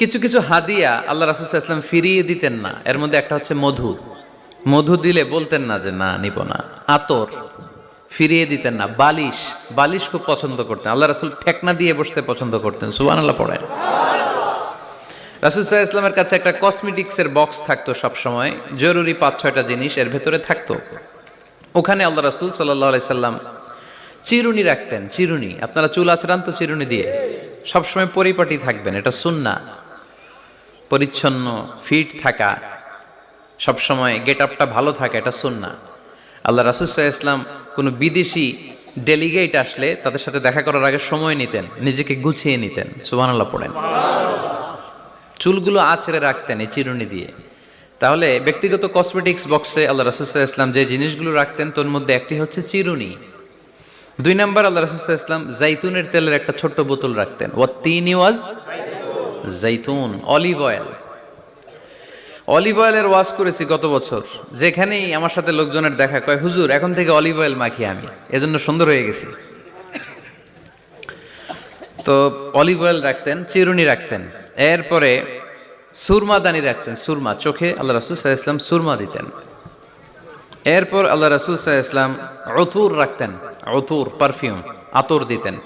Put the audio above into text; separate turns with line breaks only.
কিছু কিছু হাদিয়া আল্লাহ রাসূল সাল্লাল্লাহু আলাইহি ওয়াসাল্লাম ফিরিয়ে দিতেন না। এর মধ্যে একটা হচ্ছে মধু। মধু দিলে বলতেন না যে না নিব না। আতর ফিরিয়ে দিতেন না। বালিশ, বালিশ খুব পছন্দ করতেন। আল্লাহ রাসূল ঠেকনা দিয়ে বসতে পছন্দ করতেন। সুবহানাল্লাহ পড়েন। রাসূল সাল্লাল্লাহু আলাইহি ওয়াসাল্লামের কাছে একটা কসমেটিক্সের বক্স থাকতো সব সময়, জরুরি 5-6টা জিনিস এর ভেতরে থাকতো। ওখানে আল্লাহ রাসূল সাল্লাল্লাহু আলাইহি সাল্লাম চিরুনি রাখতেন। চিরুনি, আপনারা চুল আঁচড়ান তো চিরুনি দিয়ে, সবসময় পরিপাটি থাকবেন, এটা সুন্নাহ। পরিচ্ছন্ন ফিট থাকা, সবসময় গেট আপটা ভালো থাকা, এটা সুন্নাহ। আল্লাহ রাসূল সাল্লাল্লাহু আলাইহি ওয়াসাল্লাম কোনো বিদেশি ডেলিগেট আসলে তাদের সাথে দেখা করার আগে সময় নিতেন, নিজেকে গুছিয়ে নিতেন। সুবহানাল্লাহ পড়েন। চুলগুলো আঁচড়ে রাখতেন এই চিরুনি দিয়ে। তাহলে ব্যক্তিগত কসমেটিক্স বক্সে আল্লাহ রাসূল সাল্লাল্লাহু আলাইহি ওয়াসাল্লাম যে জিনিসগুলো রাখতেন তোর মধ্যে একটি হচ্ছে চিরুনি। 2 নাম্বার, আল্লাহ রাসূল সাল্লাল্লাহু আলাইহি ওয়াসাল্লাম জাইতুনের তেলের একটা ছোট্ট বোতল রাখতেন। ওয়াত্তিনি ওয়াজ জাইতুন, অলিভ অয়েল। অলিভ অয়েলের ওয়াজ করেছি গত বছর। যেখানেই আমার সাথে লোকজনের দেখা, কয় হুজুর এখন থেকে অলিভ অয়েল মাখি আমি, এজন্য সুন্দর হয়ে গেছি। তো অলিভ অয়েল রাখতেন, চিরুনি রাখতেন। এরপরে সুরমা দানি রাখতেন। সুরমা, চোখে আল্লাহ রাসূল সাল্লাল্লাহু আলাইহি ওয়াসাল্লাম সুরমা দিতেন। এরপর আল্লাহ রাসূল সাল্লাল্লাহু আলাইহি ওয়াসাল্লাম উতুর রাখতেন। উতুর, পারফিউম, আতর দিতেন।